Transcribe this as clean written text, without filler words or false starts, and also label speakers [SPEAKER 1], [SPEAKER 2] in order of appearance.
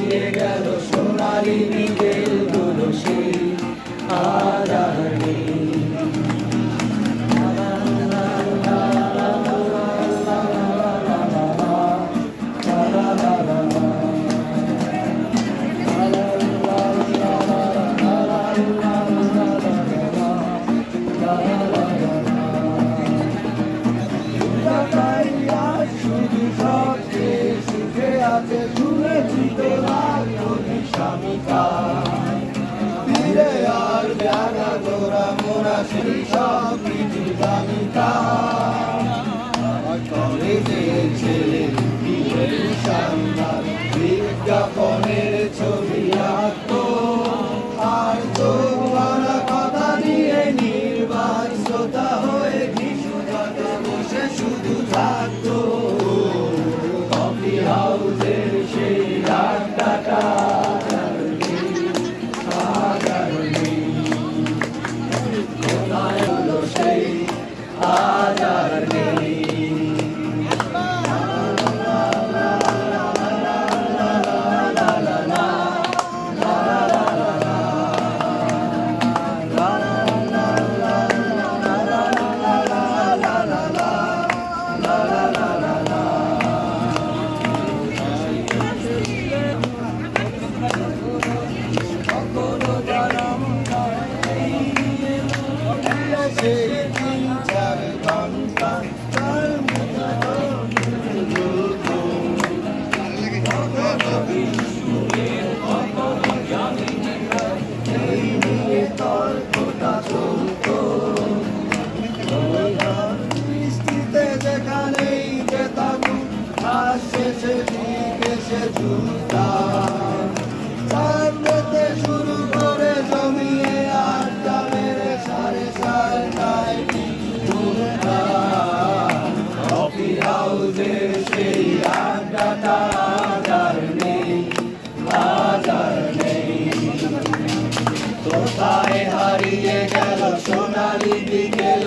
[SPEAKER 1] হারিয়ে গেল সোনালি বিকেলগুলো সেই আজ আর নেই। সেই সব কিছু জানি কলেজের ছেলে বিজ্ঞাপনের ছবি আঁকতো আর তো কথা দিয়ে নির্বাক শ্রোতা হয়ে কিছু বসে শুধু থাকতো কফি হাউসের সেই আড্ডাটা আজ আর নেই। শুরু করে জমিয়ে আড্ডা মেরে সাড়ে সাতটায় কফি হাউসের সেই আড্ডাটা আজ আর নেই, আজ আর নেই। কোথায় হারিয়ে গেল সোনালি বিকেল